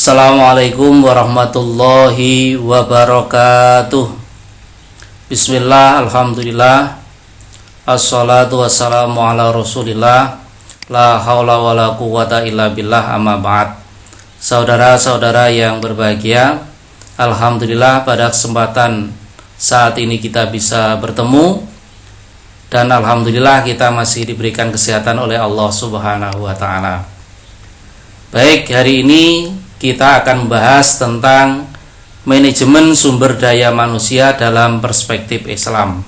Assalamualaikum warahmatullahi wabarakatuh. Bismillah, alhamdulillah, assalatu wassalamu ala rasulillah, la haula wa la quwata illa billah, amma ba'd. Saudara-saudara yang berbahagia, alhamdulillah pada kesempatan saat ini kita bisa bertemu, dan alhamdulillah kita masih diberikan kesehatan oleh Allah Subhanahu wa ta'ala. Baik, hari ini kita akan membahas tentang manajemen sumber daya manusia dalam perspektif Islam.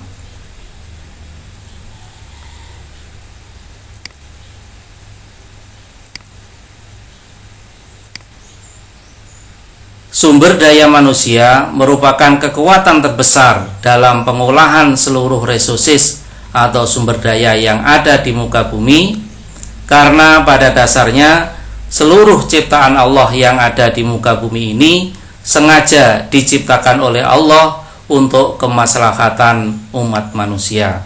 Sumber daya manusia merupakan kekuatan terbesar dalam pengolahan seluruh resources atau sumber daya yang ada di muka bumi, karena pada dasarnya seluruh ciptaan Allah yang ada di muka bumi ini sengaja diciptakan oleh Allah untuk kemaslahatan umat manusia.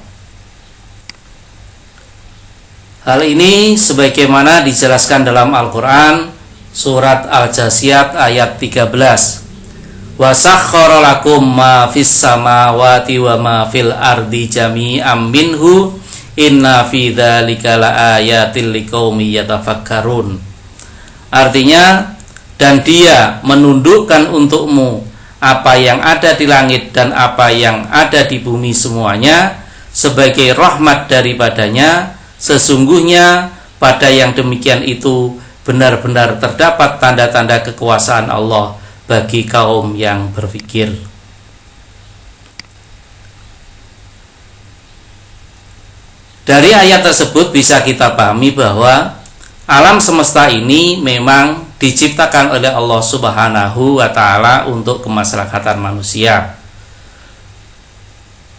Hal ini sebagaimana dijelaskan dalam Al-Quran surat Al-Jasiyat ayat 13. Wa sakhkhara lakum ma fis samawati wa ma fil ardi jami'an minhu inna fi dzalika laayatil liqaumin yatafakkarun. Artinya, dan Dia menundukkan untukmu apa yang ada di langit dan apa yang ada di bumi semuanya sebagai rahmat daripadanya. Sesungguhnya pada yang demikian itu benar-benar terdapat tanda-tanda kekuasaan Allah bagi kaum yang berpikir. Dari ayat tersebut bisa kita pahami bahwa alam semesta ini memang diciptakan oleh Allah Subhanahu wa ta'ala untuk kemaslahatan manusia.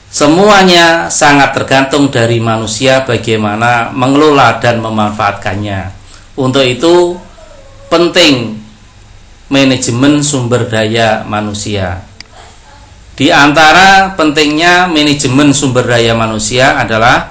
Semuanya sangat tergantung dari manusia bagaimana mengelola dan memanfaatkannya. Untuk itu penting manajemen sumber daya manusia. Di antara pentingnya manajemen sumber daya manusia adalah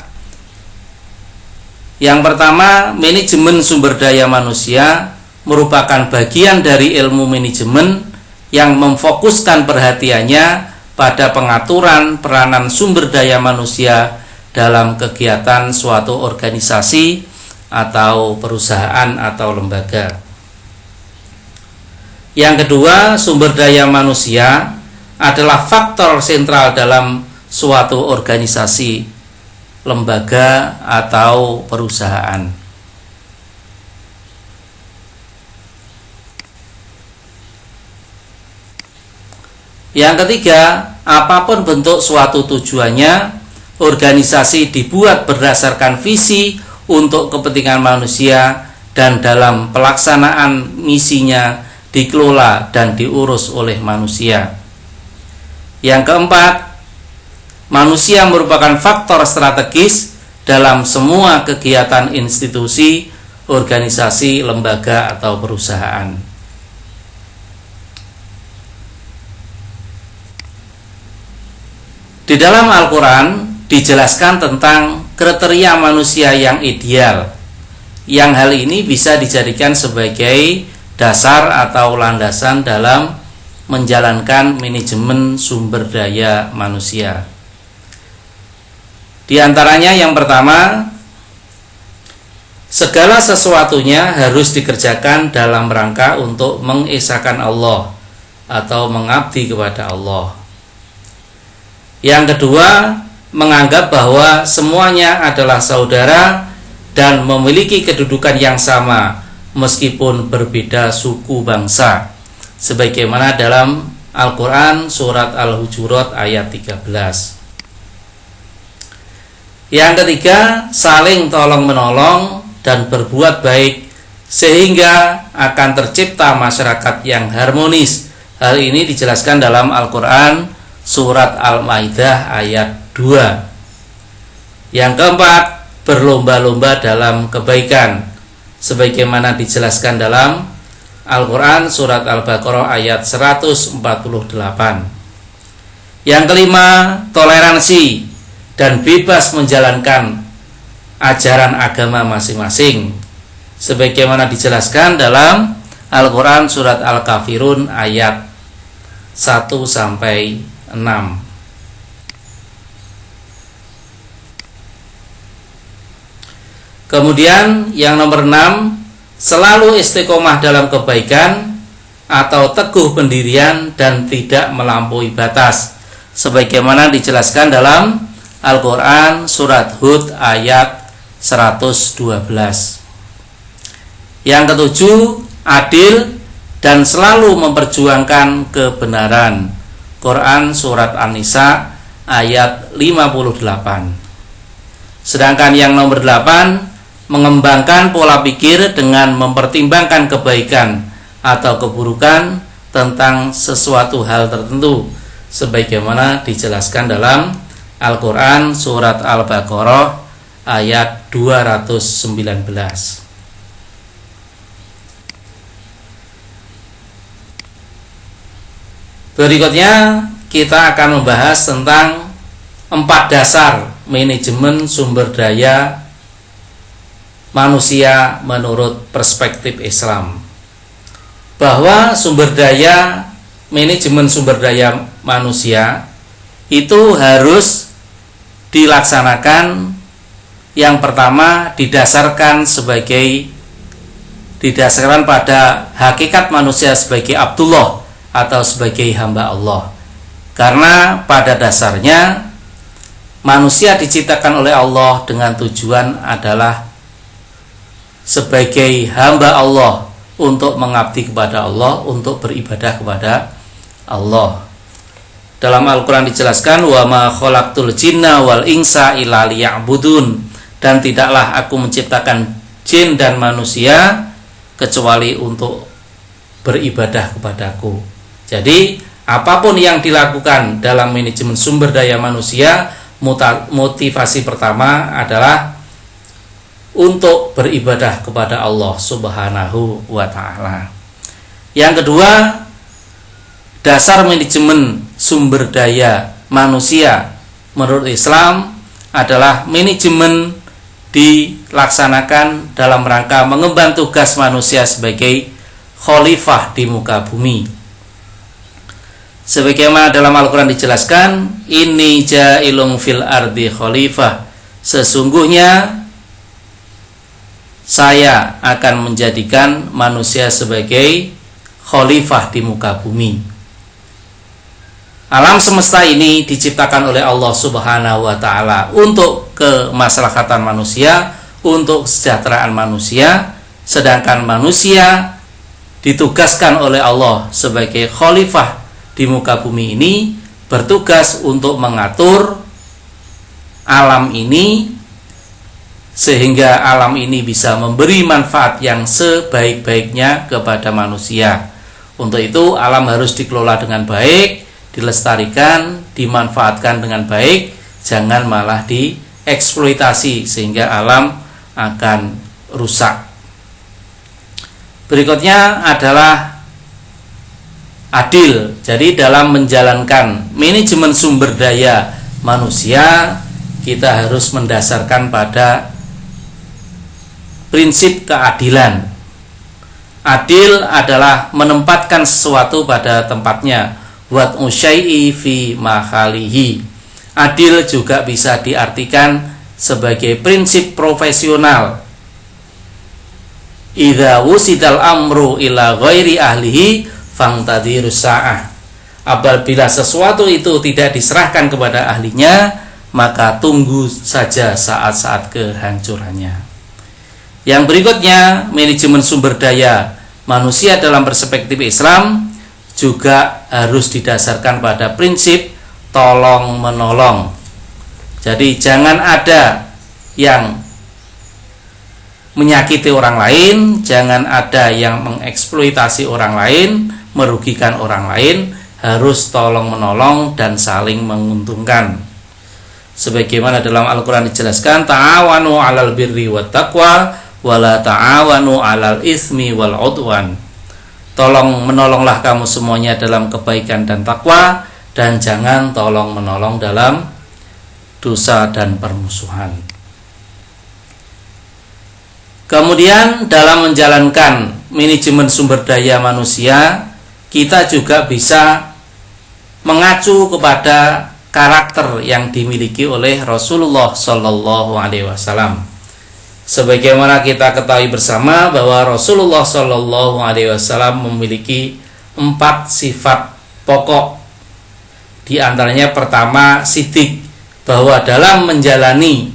yang pertama, manajemen sumber daya manusia merupakan bagian dari ilmu manajemen yang memfokuskan perhatiannya pada pengaturan peranan sumber daya manusia dalam kegiatan suatu organisasi atau perusahaan atau lembaga. Yang kedua, sumber daya manusia adalah faktor sentral dalam suatu organisasi, lembaga atau perusahaan. Yang ketiga, apapun bentuk suatu tujuannya, organisasi dibuat berdasarkan visi untuk kepentingan manusia dan dalam pelaksanaan misinya dikelola dan diurus oleh manusia. Yang keempat, manusia merupakan faktor strategis dalam semua kegiatan institusi, organisasi, lembaga, atau perusahaan. Di dalam Al-Quran dijelaskan tentang kriteria manusia yang ideal, yang hal ini bisa dijadikan sebagai dasar atau landasan dalam menjalankan manajemen sumber daya manusia. Di antaranya yang pertama, segala sesuatunya harus dikerjakan dalam rangka untuk mengesahkan Allah atau mengabdi kepada Allah. Yang kedua, menganggap bahwa semuanya adalah saudara dan memiliki kedudukan yang sama meskipun berbeda suku bangsa, sebagaimana dalam Al-Quran surat Al-Hujurat ayat 13. Yang ketiga, saling tolong-menolong dan berbuat baik sehingga akan tercipta masyarakat yang harmonis. Hal ini dijelaskan dalam Al-Quran surat Al-Maidah ayat 2. Yang keempat, berlomba-lomba dalam kebaikan sebagaimana dijelaskan dalam Al-Quran surat Al-Baqarah ayat 148. Yang kelima, toleransi dan bebas menjalankan ajaran agama masing-masing sebagaimana dijelaskan dalam Al-Quran surat Al-Kafirun ayat 1-6. Kemudian yang nomor 6, selalu istiqomah dalam kebaikan atau teguh pendirian dan tidak melampaui batas, sebagaimana dijelaskan dalam Al-Quran surat Hud ayat 112. Yang ketujuh, adil dan selalu memperjuangkan kebenaran. Quran surat An-Nisa ayat 58. Sedangkan yang nomor 8, mengembangkan pola pikir dengan mempertimbangkan kebaikan atau keburukan tentang sesuatu hal tertentu, sebagaimana dijelaskan dalam Al-Quran surat Al-Baqarah ayat 219. Berikutnya kita akan membahas tentang 4 dasar manajemen sumber daya manusia menurut perspektif Islam. Bahwa manajemen sumber daya manusia itu harus dilaksanakan, yang pertama didasarkan pada hakikat manusia sebagai Abdullah atau sebagai hamba Allah. Karena pada dasarnya manusia diciptakan oleh Allah dengan tujuan adalah sebagai hamba Allah, untuk mengabdi kepada Allah, untuk beribadah kepada Allah. Dalam Al-Quran dijelaskan, wa ma khalaqtul jinna wal insa illa liya'budun, dan tidaklah aku menciptakan jin dan manusia kecuali untuk beribadah kepadaku. Jadi apapun yang dilakukan dalam manajemen sumber daya manusia, motivasi pertama adalah untuk beribadah kepada Allah Subhanahu wa ta'ala. Yang kedua, dasar manajemen sumber daya manusia menurut Islam adalah manajemen dilaksanakan dalam rangka mengemban tugas manusia sebagai khalifah di muka bumi. Sebagaimana dalam Al-Quran dijelaskan, inni ja'ilun fil ardi khalifah, sesungguhnya saya akan menjadikan manusia sebagai khalifah di muka bumi. Alam semesta ini diciptakan oleh Allah Subhanahu wa ta'ala untuk kemaslahatan manusia, untuk kesejahteraan manusia, sedangkan manusia ditugaskan oleh Allah sebagai khalifah di muka bumi ini, bertugas untuk mengatur alam ini sehingga alam ini bisa memberi manfaat yang sebaik-baiknya kepada manusia. Untuk itu alam harus dikelola dengan baik, dilestarikan, dimanfaatkan dengan baik, jangan malah dieksploitasi sehingga alam akan rusak. Berikutnya adalah adil. Jadi dalam menjalankan manajemen sumber daya manusia, kita harus mendasarkan pada prinsip keadilan. Adil adalah menempatkan sesuatu pada tempatnya, wad'u syai'i fi mahalihi. Adil juga bisa diartikan sebagai prinsip profesional. Idza wusidal amru ila ghairi ahlihi fangtadirus sa'ah. Apabila sesuatu itu tidak diserahkan kepada ahlinya, maka tunggu saja saat-saat kehancurannya. Yang berikutnya, manajemen sumber daya manusia dalam perspektif Islam juga harus didasarkan pada prinsip tolong menolong. Jadi jangan ada yang menyakiti orang lain, jangan ada yang mengeksploitasi orang lain, merugikan orang lain, harus tolong menolong dan saling menguntungkan. Sebagaimana dalam Al-Quran dijelaskan, ta'awanu 'alal birri wat taqwa wala ta'awanu 'alal ismi wal 'udwan. Tolong menolonglah kamu semuanya dalam kebaikan dan takwa, dan jangan tolong menolong dalam dosa dan permusuhan. Kemudian dalam menjalankan manajemen sumber daya manusia, kita juga bisa mengacu kepada karakter yang dimiliki oleh Rasulullah Shallallahu Alaihi Wasallam. Sebagaimana kita ketahui bersama bahwa Rasulullah Shallallahu Alaihi Wasallam memiliki 4 sifat pokok. Di antaranya pertama, sidik, bahwa dalam menjalani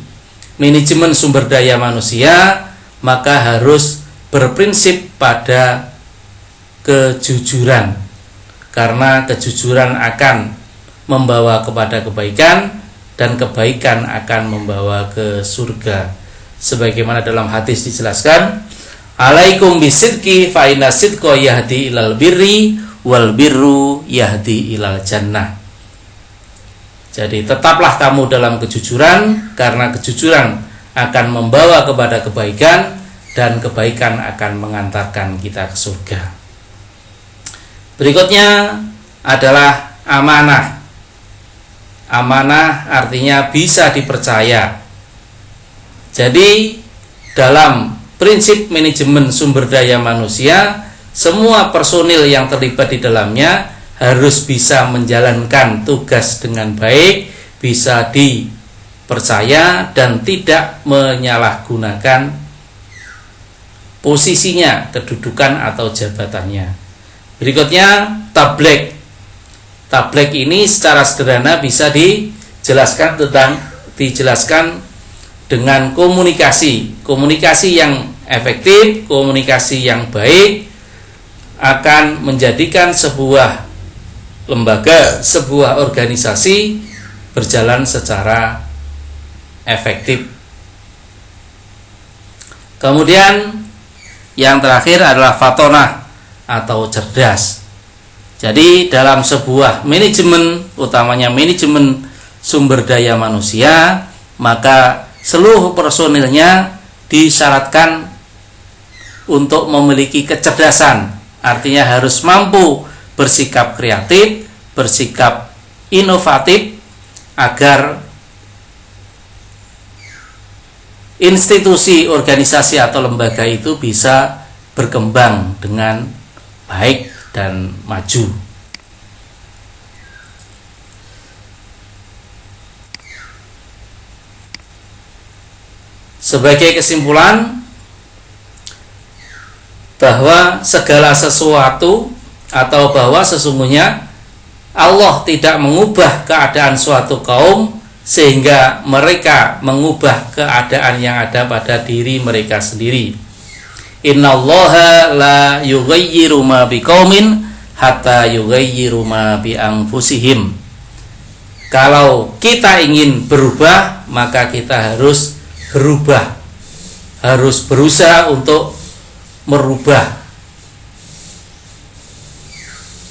manajemen sumber daya manusia maka harus berprinsip pada kejujuran, karena kejujuran akan membawa kepada kebaikan dan kebaikan akan membawa ke surga. Sebagaimana dalam hadis dijelaskan, alaikum bisidqi fa inna sidqa yahdi ilal birri wal birru yahdi ilal jannah. Jadi tetaplah kamu dalam kejujuran, karena kejujuran akan membawa kepada kebaikan dan kebaikan akan mengantarkan kita ke surga. Berikutnya adalah amanah. Amanah artinya bisa dipercaya. Jadi dalam prinsip manajemen sumber daya manusia, semua personil yang terlibat di dalamnya harus bisa menjalankan tugas dengan baik, bisa dipercaya dan tidak menyalahgunakan posisinya, kedudukan atau jabatannya. Berikutnya tabligh. Tabligh ini secara sederhana bisa dijelaskan dengan komunikasi yang efektif, komunikasi yang baik akan menjadikan sebuah lembaga, sebuah organisasi berjalan secara efektif. Kemudian yang terakhir adalah fatonah atau cerdas. Jadi dalam sebuah manajemen, utamanya manajemen sumber daya manusia, maka seluruh personilnya disyaratkan untuk memiliki kecerdasan. Artinya harus mampu bersikap kreatif, bersikap inovatif, agar institusi, organisasi atau lembaga itu bisa berkembang dengan baik dan maju. Sebagai kesimpulan, bahwa segala sesuatu atau bahwa sesungguhnya Allah tidak mengubah keadaan suatu kaum sehingga mereka mengubah keadaan yang ada pada diri mereka sendiri. Innallaha la yughayyiru ma biqaumin hatta yughayyiru ma bi anfusihim. Kalau kita ingin berubah, maka kita harus berubah, harus berusaha untuk merubah.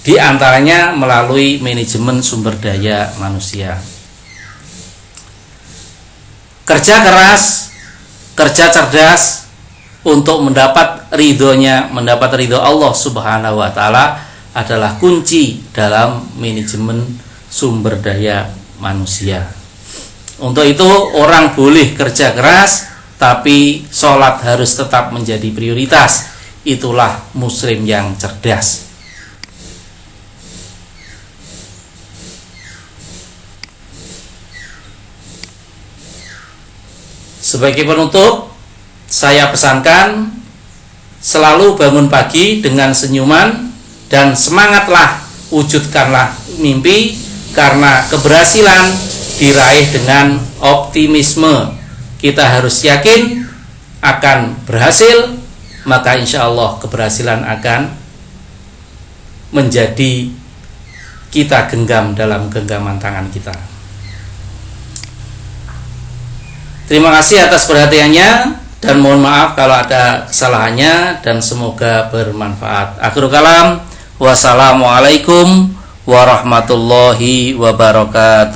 Di antaranya melalui manajemen sumber daya manusia. Kerja keras, kerja cerdas untuk mendapat ridho Allah Subhanahu wa taala adalah kunci dalam manajemen sumber daya manusia. Untuk itu orang boleh kerja keras, tapi sholat harus tetap menjadi prioritas. Itulah muslim yang cerdas. Sebagai penutup, saya pesankan selalu bangun pagi dengan senyuman dan semangatlah, wujudkanlah mimpi, karena keberhasilan diraih dengan optimisme. Kita harus yakin akan berhasil, maka insya Allah keberhasilan akan menjadi kita genggam dalam genggaman tangan kita. Terima kasih atas perhatiannya dan mohon maaf kalau ada kesalahannya dan semoga bermanfaat. Akhirul kalam, wassalamualaikum warahmatullahi wabarakatuh.